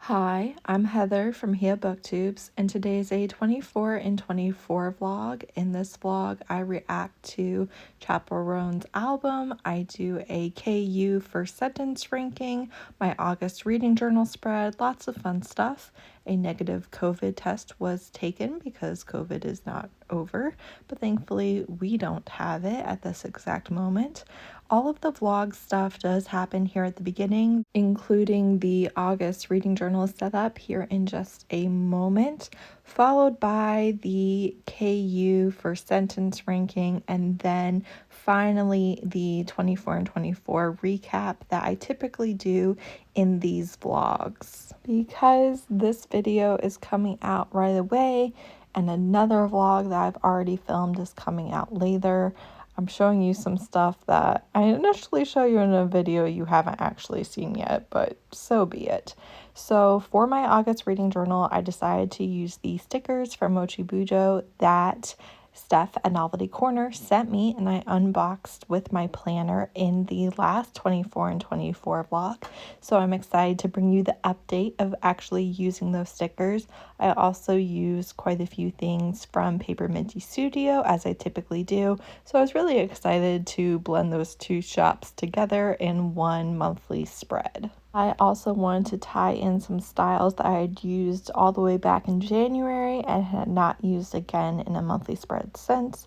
Hi, I'm Heather from Here Booktubes, and today is a 24 in 24 vlog. In this vlog, I react to Chappell Roan's album. I do a KU first sentence ranking, my August reading journal spread, lots of fun stuff. A negative COVID test was taken because COVID is not over, but thankfully we don't have it at this exact moment. All of the vlog stuff does happen here at the beginning, including the August reading journal setup here in just a moment, followed by the KU first sentence ranking, and then finally the 24 and 24 recap that I typically do in these vlogs. Because this video is coming out right away and another vlog that I've already filmed is coming out later, I'm showing you some stuff that I initially show you in a video you haven't actually seen yet, but so be it. So for my August reading journal, I decided to use the stickers from Mochi Bujo that Steph at Novelty Corner sent me, and I unboxed with my planner in the last 24 and 24 vlog. So I'm excited to bring you the update of actually using those stickers. I also use quite a few things from Paper Minty Studio, as I typically do. So I was really excited to blend those two shops together in one monthly spread. I also wanted to tie in some styles that I had used all the way back in January and had not used again in a monthly spread since.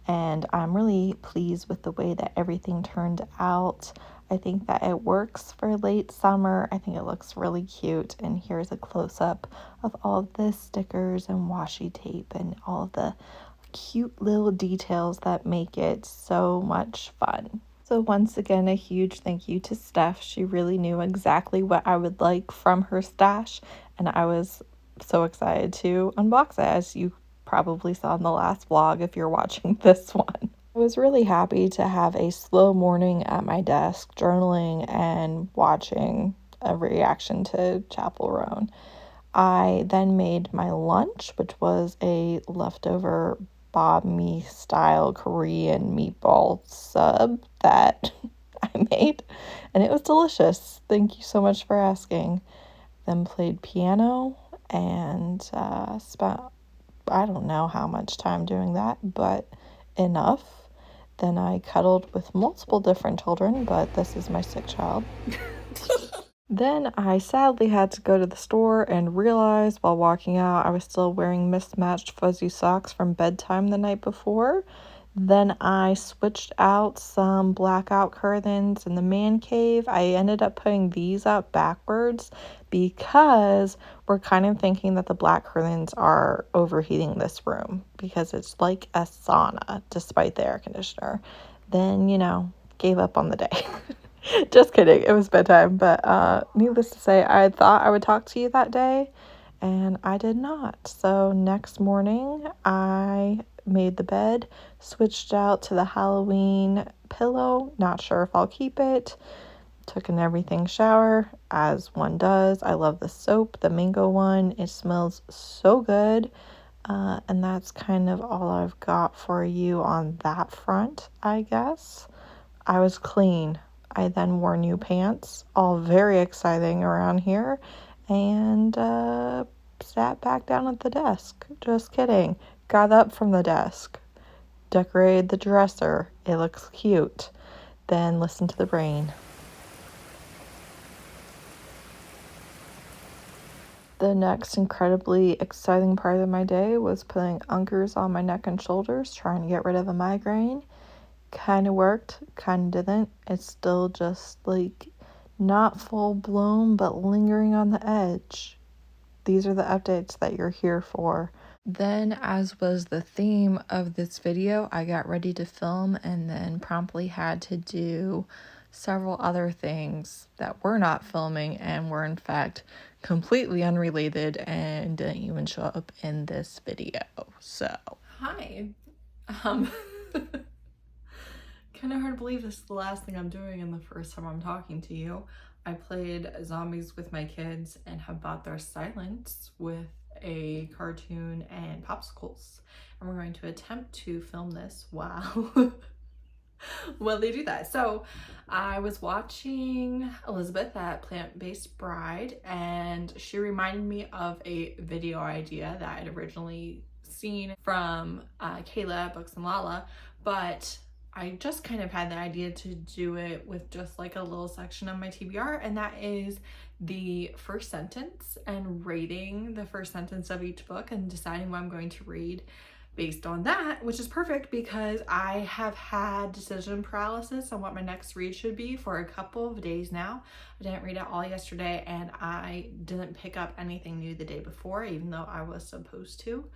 And I'm really pleased with the way that everything turned out. I think that it works for late summer. I think it looks really cute. And here's a close-up of all of the stickers and washi tape and all of the cute little details that make it so much fun. So once again, a huge thank you to Steph. She really knew exactly what I would like from her stash, and I was so excited to unbox it, as you probably saw in the last vlog if you're watching this one. I was really happy to have a slow morning at my desk, journaling and watching a reaction to Chappell Roan. I then made my lunch, which was a leftover banh mi style Korean meatball sub that I made, and it was delicious. Thank you so much for asking. Then played piano and spent, I don't know how much time doing that, but enough. Then I cuddled with multiple different children, but this is my sick child. Then I sadly had to go to the store and realized while walking out I was still wearing mismatched fuzzy socks from bedtime the night before. Then I switched out some blackout curtains in the man cave. I ended up putting these up backwards because we're kind of thinking that the black curtains are overheating this room because it's like a sauna despite the air conditioner. Then, gave up on the day. Just kidding. It was bedtime, but needless to say, I thought I would talk to you that day, and I did not. So next morning, I made the bed, switched out to the Halloween pillow. Not sure if I'll keep it. Took an everything shower, as one does. I love the soap, the mango one. It smells so good. And that's kind of all I've got for you on that front, I guess. I was clean. I then wore new pants, all very exciting around here, and sat back down at the desk. Just kidding. Got up from the desk, decorated the dresser. It looks cute. Then listened to the rain. The next incredibly exciting part of my day was putting unkers on my neck and shoulders, trying to get rid of a migraine. Kind of worked, kind of didn't. It's still just like not full blown, but lingering on the edge. These are the updates that you're here for. Then, as was the theme of this video, I got ready to film and then promptly had to do several other things that were not filming and were in fact completely unrelated and didn't even show up in this video. So, hi. Kind of hard to believe this is the last thing I'm doing and the first time I'm talking to you. I played zombies with my kids and have bought their silence with a cartoon and popsicles. And we're going to attempt to film this while Well, they do that. So I was watching Elizabeth at Plant-Based Bride, and she reminded me of a video idea that I'd originally seen from Kayla at Books and Lala, but I just kind of had the idea to do it with just like a little section of my TBR, and that is the first sentence and rating the first sentence of each book and deciding what I'm going to read based on that, which is perfect because I have had decision paralysis on what my next read should be for a couple of days now. I didn't read it all yesterday, and I didn't pick up anything new the day before, even though I was supposed to.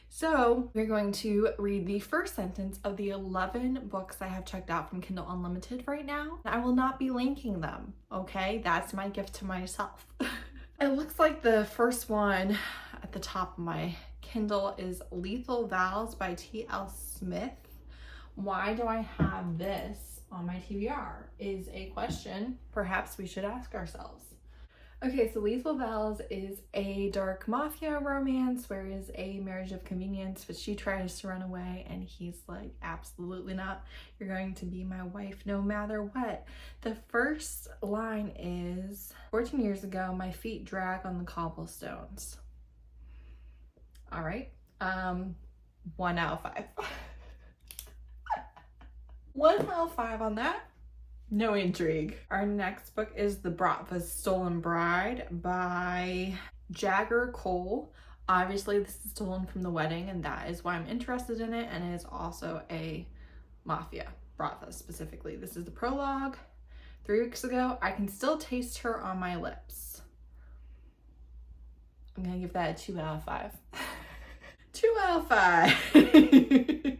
So we're going to read the first sentence of the 11 books I have checked out from Kindle Unlimited right now. I will not be linking them, okay? That's my gift to myself. It looks like the first one at the top of my Kindle is Lethal Vows by T.L. Smith. Why do I have this on my TBR is a question perhaps we should ask ourselves. Okay, so Lethal Vows is a dark mafia romance where is a marriage of convenience, but she tries to run away and he's like, absolutely not. You're going to be my wife no matter what. The first line is, 14 years ago, my feet drag on the cobblestones. All right, 1 out of 5. 1 out of 5 on that. No intrigue. Our next book is The Bratva's Stolen Bride by Jagger Cole. Obviously, this is stolen from the wedding, and that is why I'm interested in it, and it is also a mafia, Bratva specifically. This is the prologue. 3 weeks ago, I can still taste her on my lips. I'm gonna give that a 2 out of 5. 2 out of 5.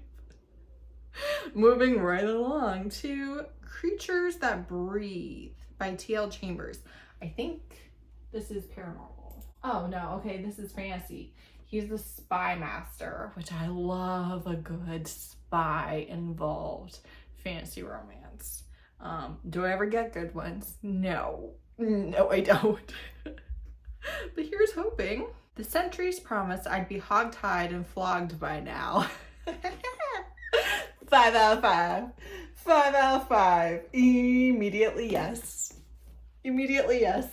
Moving right along to Creatures That Breathe by T.L. Chambers. I think this is paranormal. Oh no, okay, this is fantasy. He's the spy master, which I love a good spy involved fantasy romance. Do I ever get good ones? No, I don't. But here's hoping. The sentries promised I'd be hogtied and flogged by now. 5 out of 5. 5 out of 5. Immediately yes. Immediately yes.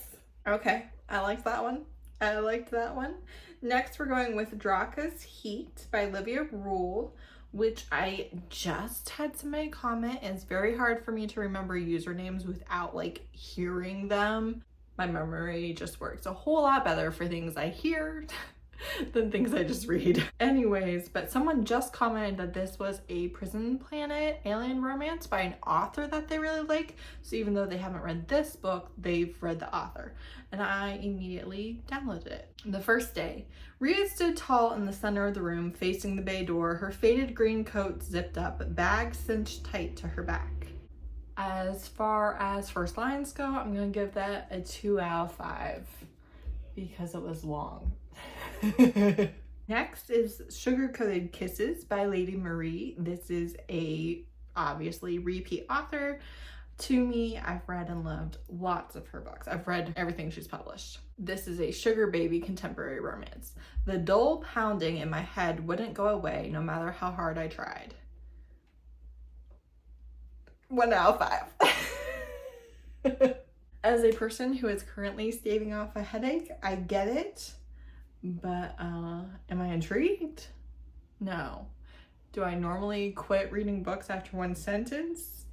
Okay, I liked that one. I liked that one. Next, we're going with Draka's Heat by Livia Rule, which I just had somebody comment. It's very hard for me to remember usernames without like hearing them. My memory just works a whole lot better for things I hear than things I just read. Anyways, but someone just commented that this was a Prison Planet alien romance by an author that they really like. So even though they haven't read this book, they've read the author. And I immediately downloaded it. The first day, Rhea stood tall in the center of the room, facing the bay door, her faded green coat zipped up, bag cinched tight to her back. As far as first lines go, I'm gonna give that a 2 out of 5 because it was long. Next is Sugar Coated Kisses by Lady Marie. This is a obviously repeat author to me. I've read and loved lots of her books. I've read everything she's published. This is a sugar baby contemporary romance. The dull pounding in my head wouldn't go away no matter how hard I tried. 1 out of 5. As a person who is currently staving off a headache, I get it. But am I intrigued? No. Do I normally quit reading books after 1 sentence?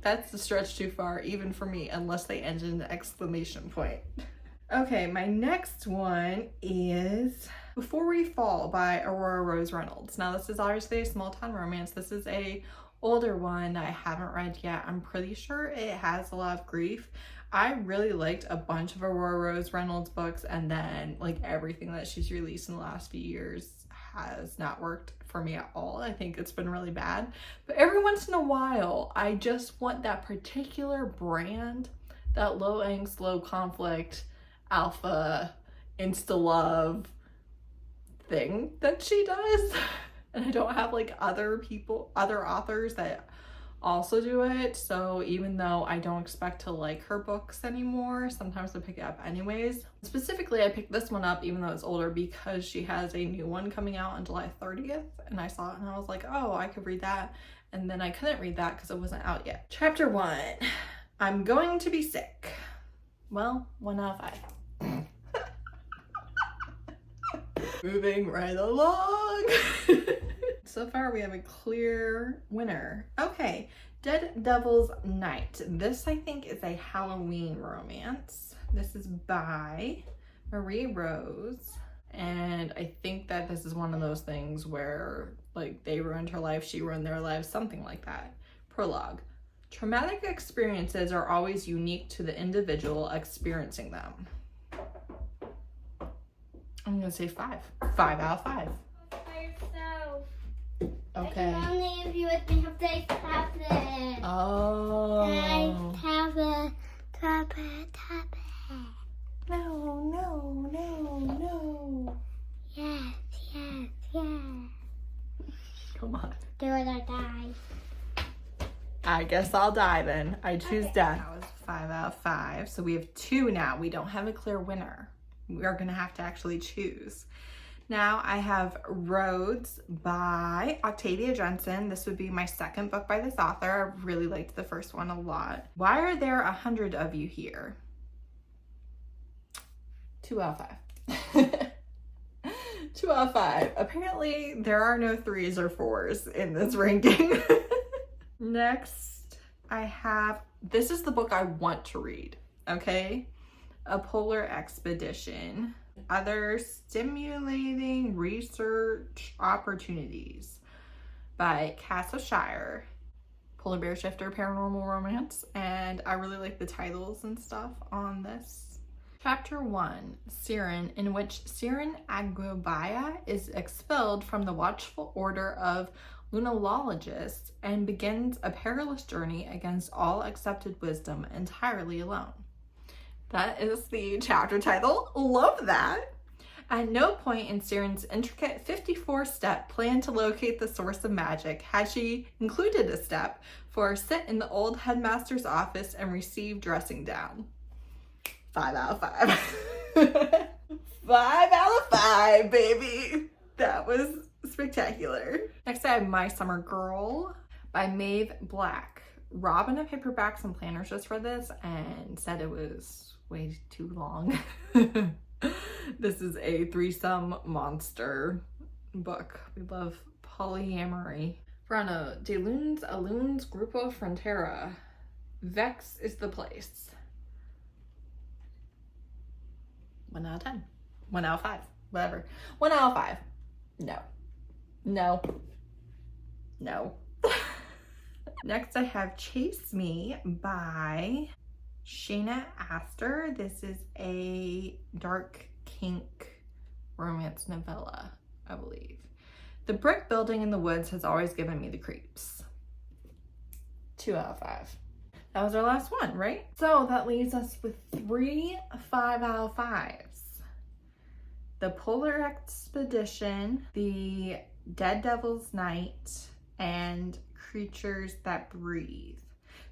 That's a stretch too far, even for me, unless they end in an exclamation point. Okay, my next one is Before We Fall by Aurora Rose Reynolds. Now, this is obviously a small town romance. This is a older one that I haven't read yet. I'm pretty sure it has a lot of grief. I really liked a bunch of Aurora Rose Reynolds books, and then like everything that she's released in the last few years has not worked for me at all. I think it's been really bad. But every once in a while, I just want that particular brand, that low angst, low conflict, alpha, insta love thing that she does. And I don't have like other authors that also do it. So even though I don't expect to like her books anymore, sometimes I pick it up anyways. Specifically, I picked this one up even though it's older because she has a new one coming out on July 30th. And I saw it and I was like, oh, I could read that. And then I couldn't read that because it wasn't out yet. Chapter 1, I'm going to be sick. Well, 1 out of 5. Moving right along. So far we have a clear winner. Okay, Dead Devil's Night. This I think is a Halloween romance. This is by Marie Rose. And I think that this is one of those things where like they ruined her life, she ruined their lives, something like that. Prologue. Traumatic experiences are always unique to the individual experiencing them. I'm gonna say 5. 5 out of 5. Okay. Only if you would think of this tablet. Oh. Tablet. No. Yes. Come on. Do it or die. I guess I'll die then. I choose death. That was 5 out of 5. So we have 2 now. We don't have a clear winner. We are gonna have to actually choose. Now I have Roads by Octavia Jensen. This would be my second book by this author. I really liked the first one a lot. Why are there 100 of you here? 2 out of 5. 2 out of 5. Apparently there are no 3s or 4s in this ranking. Next I have, this is the book I want to read, okay? A Polar Expedition. Other Stimulating Research Opportunities by Casa Shire. Polar Bear Shifter Paranormal Romance. And I really like the titles and stuff on this. Chapter 1, Siren, in which Siren Agubaya is expelled from the watchful order of lunologists and begins a perilous journey against all accepted wisdom entirely alone. That is the chapter title. Love that. At no point in Siren's intricate 54-step plan to locate the source of magic had she included a step for a sit in the old headmaster's office and receive dressing down. 5 out of 5. 5 out of 5, baby. That was spectacular. Next I have My Summer Girl by Maeve Black. Robin of Paperbacks and Planners just read this and said it was way too long. This is a threesome monster book. We love polyamory. Verano, De Lunes a Lunes Grupo Frontera. Vex is the place. 1 out of 10. 1 out of 5. Whatever. 1 out of 5. No. Next I have Chase Me by Shayna Astor. This is a dark kink romance novella, I believe. The brick building in the woods has always given me the creeps. 2 out of 5. That was our last one, right? So that leaves us with 3 5 out of 5s. The Polar Expedition, The Dead Devil's Night, and Creatures That Breathe.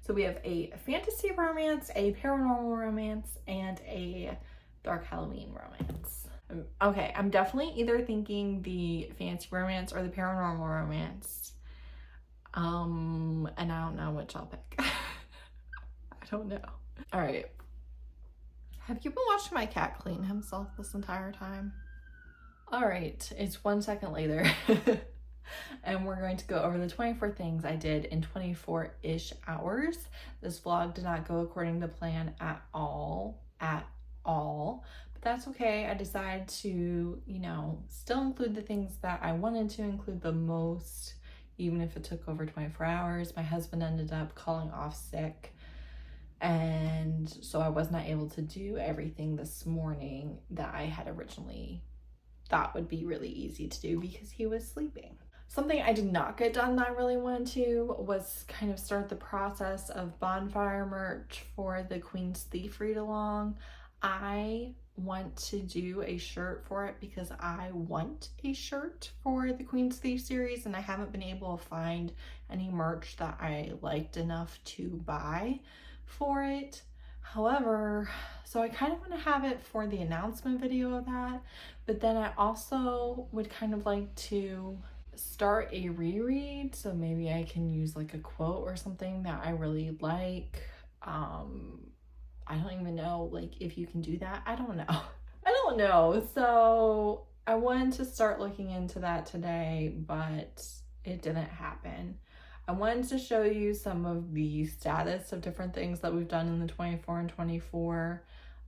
So we have a fantasy romance, a paranormal romance, and a dark Halloween romance. Okay, I'm definitely either thinking the fantasy romance or the paranormal romance. And I don't know which I'll pick. I don't know. All right. Have you been watching my cat clean himself this entire time? All right, it's 1 second later. And we're going to go over the 24 things I did in 24-ish hours. This vlog did not go according to plan at all, but that's okay. I decided to, still include the things that I wanted to include the most, even if it took over 24 hours. My husband ended up calling off sick, and so I was not able to do everything this morning that I had originally thought would be really easy to do because he was sleeping. Something I did not get done that I really wanted to was kind of start the process of bonfire merch for the Queen's Thief read along. I want to do a shirt for it because I want a shirt for the Queen's Thief series and I haven't been able to find any merch that I liked enough to buy for it. However, so I kind of want to have it for the announcement video of that, but then I also would kind of like to start a reread, so maybe I can use like a quote or something that I really like. I don't even know like if you can do that. I don't know. I don't know. So I wanted to start looking into that today, but it didn't happen. I wanted to show you some of the status of different things that we've done in the 24 and 24.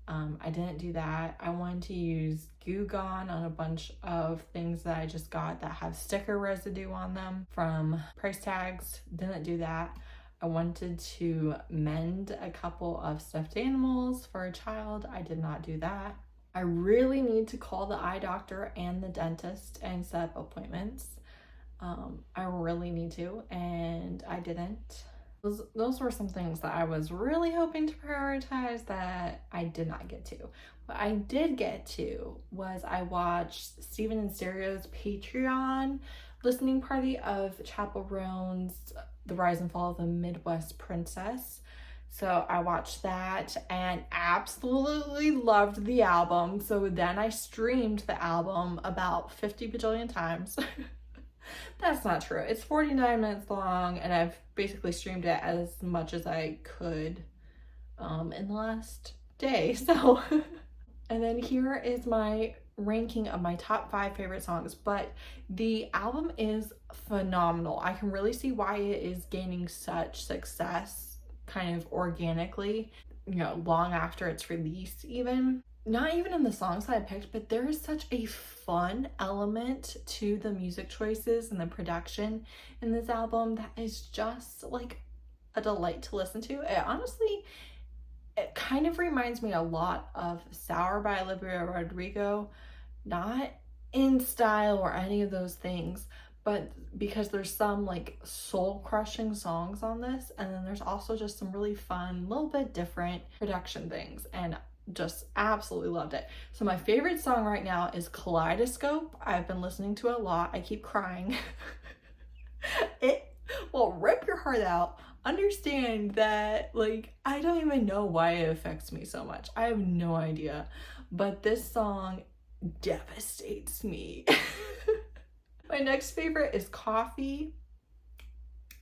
I didn't do that. I wanted to use Goo Gone on a bunch of things that I just got that have sticker residue on them from price tags. Didn't do that. I wanted to mend a couple of stuffed animals for a child. I did not do that. I really need to call the eye doctor and the dentist and set up appointments. I really need to, and I didn't. Those were some things that I was really hoping to prioritize that I did not get to. What I did get to was I watched Steven and Stereo's Patreon listening party of Chappell Roan's The Rise and Fall of the Midwest Princess. So I watched that and absolutely loved the album. So then I streamed the album about 50 bajillion times. That's not true. It's 49 minutes long, and I've basically streamed it as much as I could in the last day. So, and then here is my ranking of my top 5 favorite songs. But the album is phenomenal. I can really see why it is gaining such success kind of organically, you know, long after its release even. Not even in the songs that I picked, but there is such a fun element to the music choices and the production in this album that is just like a delight to listen to. It kind of reminds me a lot of Sour by Olivia Rodrigo, not in style or any of those things, but because there's some like soul crushing songs on this, and then there's also just some really fun, little bit different production things, and just absolutely loved it. So my favorite song right now is Kaleidoscope. I've been listening to it a lot. I keep crying. It will rip your heart out. Understand that, like, I don't even know why it affects me so much. I have no idea. But this song devastates me. My next favorite is Coffee,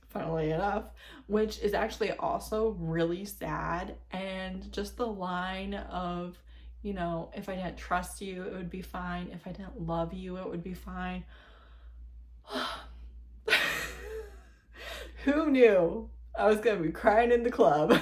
funnily enough, which is actually also really sad. And just the line of, you know, if I didn't trust you, it would be fine. If I didn't love you, it would be fine. Who knew I was gonna be crying in the club?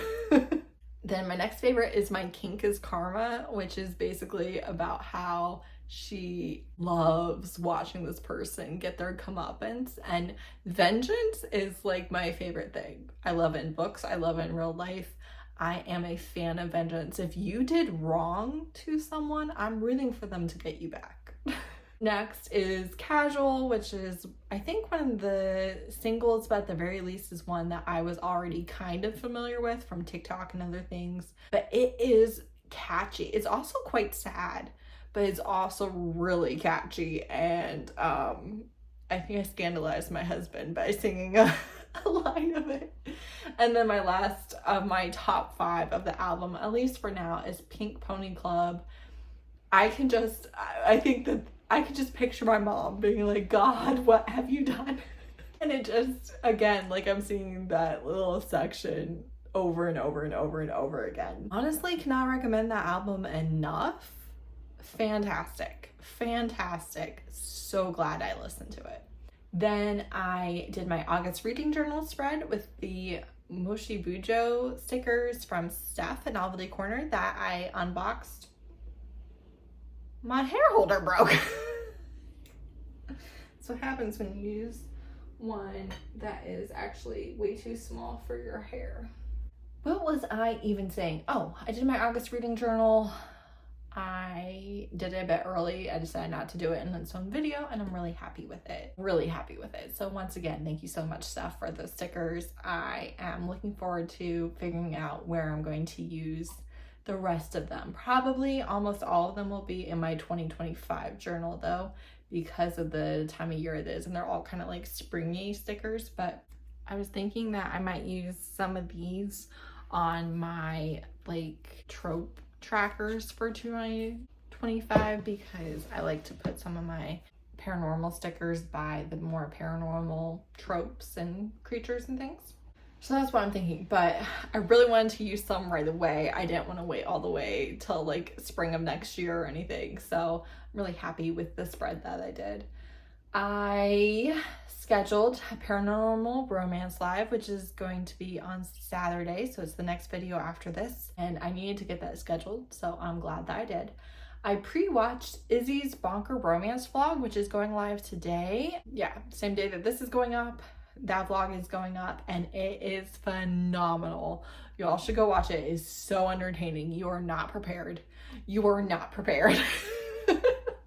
Then my next favorite is My Kink is Karma, which is basically about how she loves watching this person get their comeuppance, and vengeance is like my favorite thing. I love it in books. I love it in real life. I am a fan of vengeance. If you did wrong to someone, I'm rooting for them to get you back. Next is Casual, which is, I think, one of the singles, but at the very least is one that I was already kind of familiar with from TikTok and other things. But it is catchy. It's also quite sad, but it's also really catchy. And I think I scandalized my husband by singing a line of it. And then my last of my top 5 of the album, at least for now, is Pink Pony Club. I think that I could just picture my mom being like, God, what have you done? And it just, again, like I'm seeing that little section over and over and over and over again. Honestly, cannot recommend that album enough. Fantastic. Fantastic. So glad I listened to it. Then I did my August reading journal spread with the Moshi Bujo stickers from Steph at Novelty Corner that I unboxed. My hair holder broke. That's what happens when you use one that is actually way too small for your hair. What was I even saying? Oh, I did my August reading journal. I did it a bit early. I decided not to do it in its own video, and I'm really happy with it. Really happy with it. So once again, thank you so much, Steph, for those stickers. I am looking forward to figuring out where I'm going to use the rest of them. Probably almost all of them will be in my 2025 journal though, because of the time of year it is, and they're all kind of like springy stickers. But I was thinking that I might use some of these on my like trope trackers for 2025, because I like to put some of my paranormal stickers by the more paranormal tropes and creatures and things. So that's what I'm thinking, but I really wanted to use some right away. I didn't want to wait all the way till like spring of next year or anything. So I'm really happy with the spread that I did. I scheduled a Paranormal Romance Live, which is going to be on Saturday. So it's the next video after this. And I needed to get that scheduled. So I'm glad that I did. I pre-watched Izzy's Bonker Romance vlog, which is going live today. Yeah, same day that this is going up. That vlog is going up and it is phenomenal. You all should go watch it. It is so entertaining. You are not prepared. You are not prepared.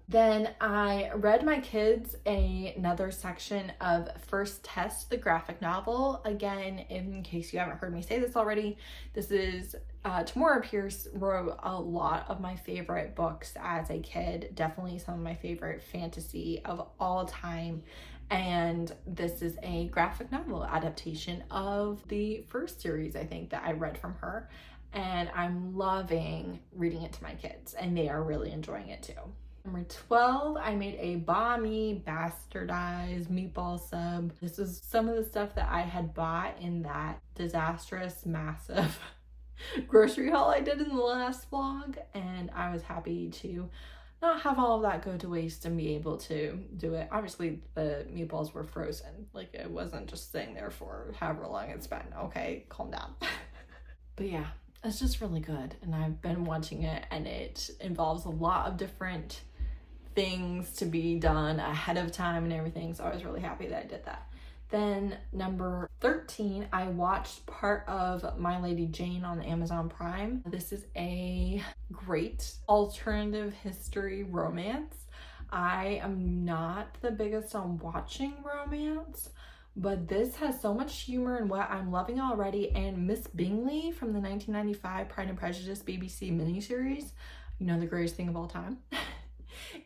Then I read my kids another section of First Test, the graphic novel. Again, in case you haven't heard me say this already, this is Tamora Pierce wrote a lot of my favorite books as a kid. Definitely some of my favorite fantasy of all time. And this is a graphic novel adaptation of the first series, I think, that I read from her. And I'm loving reading it to my kids, and they are really enjoying it too. Number 12, I made a Bami bastardized meatball sub. This is some of the stuff that I had bought in that disastrous, massive grocery haul I did in the last vlog. And I was happy to not have all of that go to waste and be able to do it. Obviously the meatballs were frozen, like it wasn't just sitting there for however long it's been. Okay, calm down. But yeah, it's just really good, and I've been watching it, and it involves a lot of different things to be done ahead of time and everything, so I was really happy that I did that. Then number 13, I watched part of My Lady Jane on Amazon Prime. This is a great alternative history romance. I am not the biggest on watching romance, but this has so much humor and what I'm loving already. And Miss Bingley from the 1995 Pride and Prejudice BBC miniseries, you know, the greatest thing of all time,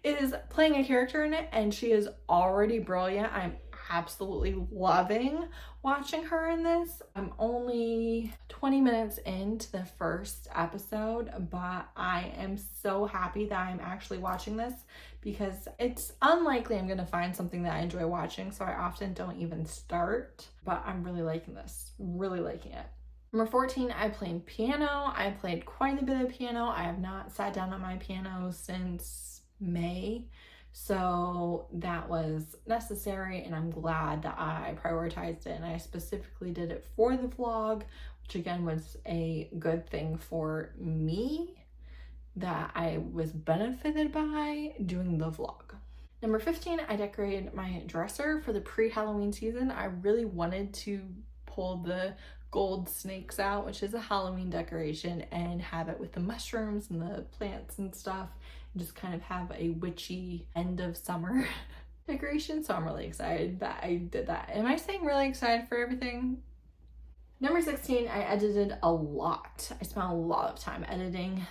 is playing a character in it, and she is already brilliant. I'm absolutely loving watching her in this. I'm only 20 minutes into the first episode, but I am so happy that I'm actually watching this because it's unlikely I'm gonna find something that I enjoy watching, so I often don't even start, but I'm really liking this, really liking it. Number 14, I played piano. I played quite a bit of piano. I have not sat down at my piano since May. So that was necessary, and I'm glad that I prioritized it, and I specifically did it for the vlog, which again was a good thing for me that I was benefited by doing the vlog. Number 15, I decorated my dresser for the pre-Halloween season. I really wanted to pull the gold snakes out, which is a Halloween decoration, and have it with the mushrooms and the plants and stuff, and just kind of have a witchy end of summer decoration. So I'm really excited that I did that. Am I saying really excited for everything? Number 16, I edited a lot. I spent a lot of time editing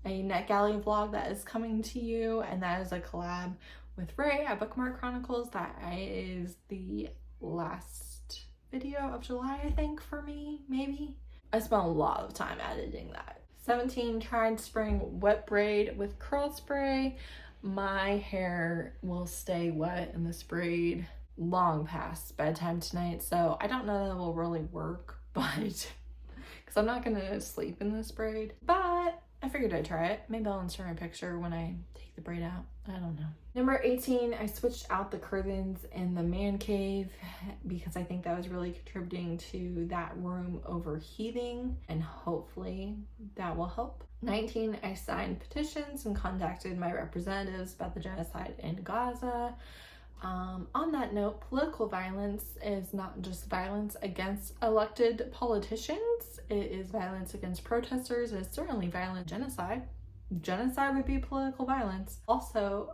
a NetGalley vlog that is coming to you, and that is a collab with Ray at Bookmark Chronicles. That is the last video of July, I think, for me, maybe. I spent a lot of time editing that. 17, tried spraying wet braid with curl spray. My hair will stay wet in this braid long past bedtime tonight, so I don't know that it will really work, but because I'm not gonna sleep in this braid, but I figured I'd try it. Maybe I'll insert a picture when I take the braid out. I don't know. Number 18, I switched out the curtains in the man cave because I think that was really contributing to that room overheating, and hopefully that will help. 19, I signed petitions and contacted my representatives about the genocide in Gaza. On that note, political violence is not just violence against elected politicians. It is violence against protesters. It is certainly violent genocide. Genocide would be political violence. Also,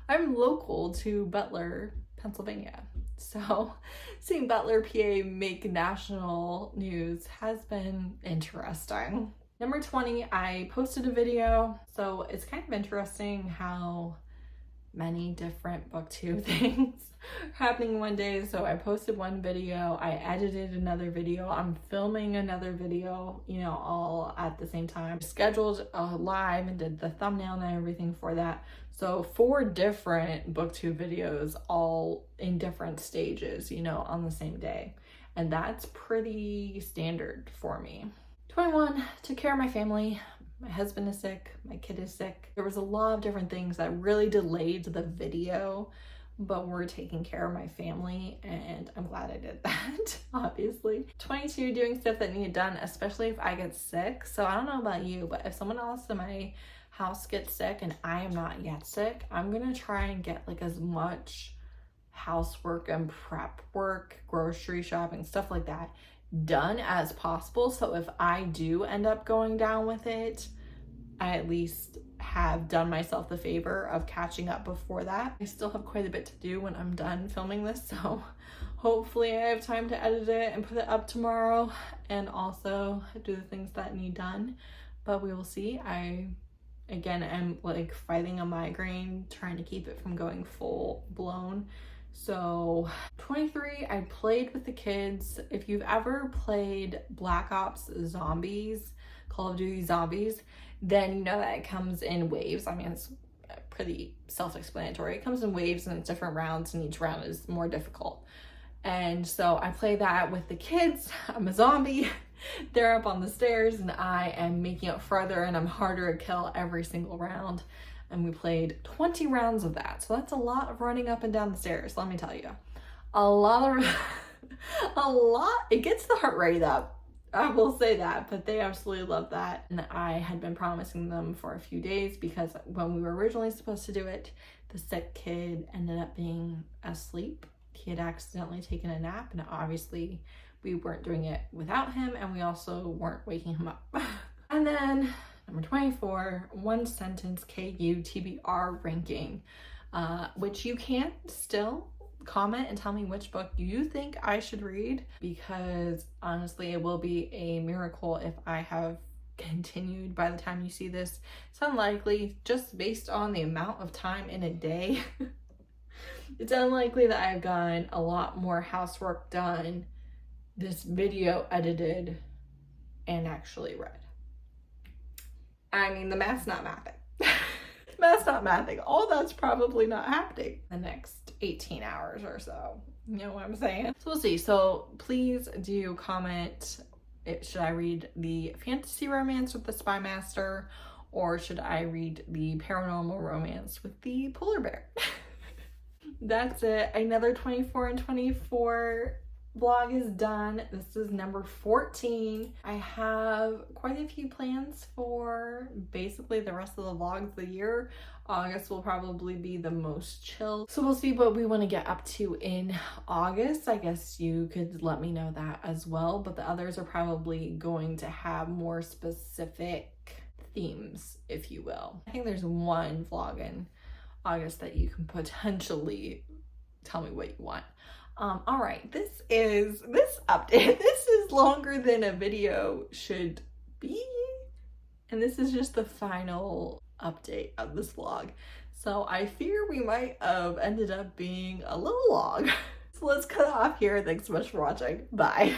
I'm local to Butler, Pennsylvania. So seeing Butler, PA make national news has been interesting. Number 20, I posted a video. So it's kind of interesting how many different booktube things happening one day. So I posted one video, I edited another video, I'm filming another video, you know, all at the same time. Scheduled a live and did the thumbnail and everything for that. So 4 different booktube videos, all in different stages, you know, on the same day. And that's pretty standard for me. 21, took care of my family. My husband is sick, my kid is sick. There was a lot of different things that really delayed the video, but we're taking care of my family and I'm glad I did that, obviously. 22, doing stuff that needed done, especially if I get sick. So I don't know about you, but if someone else in my house gets sick and I am not yet sick, I'm gonna try and get like as much housework and prep work, grocery shopping, stuff like that done as possible. So if I do end up going down with it, I at least have done myself the favor of catching up before that. I still have quite a bit to do when I'm done filming this, so hopefully I have time to edit it and put it up tomorrow and also do the things that need done, but we will see. I again am like fighting a migraine, trying to keep it from going full blown. So 23, I played with the kids. If you've ever played Black Ops Zombies, Call of Duty Zombies, then you know that it comes in waves. I mean, it's pretty self-explanatory. It comes in waves and it's different rounds and each round is more difficult. And so I play that with the kids. I'm a zombie. They're up on the stairs and I am making it further and I'm harder to kill every single round. And we played 20 rounds of that. So that's a lot of running up and down the stairs, let me tell you. It gets the heart rate up. I will say that, but they absolutely love that. And I had been promising them for a few days because when we were originally supposed to do it, the sick kid ended up being asleep. He had accidentally taken a nap and obviously we weren't doing it without him and we also weren't waking him up. And then number 24, 1 sentence KU TBR ranking, which you can still comment and tell me which book you think I should read, because honestly it will be a miracle if I have continued by the time you see this. It's unlikely, just based on the amount of time in a day. It's unlikely that I've gotten a lot more housework done, this video edited, and actually read. I mean, the math's not mathing. Math's not mathing. All that's probably not happening the next 18 hours or so. You know what I'm saying? So we'll see. So please do comment. Should I read the fantasy romance with the Spy Master, or should I read the paranormal romance with the polar bear? That's it. Another 24 and 24 vlog is done. This is number 14. I have quite a few plans for basically the rest of the vlogs of the year. August will probably be the most chill. So we'll see what we want to get up to in August. I guess you could let me know that as well, but the others are probably going to have more specific themes, if you will. I think there's one vlog in August that you can potentially tell me what you want. All right, this update. This is longer than a video should be. And this is just the final update of this vlog. So I fear we might have ended up being a little long. So let's cut off here. Thanks so much for watching. Bye.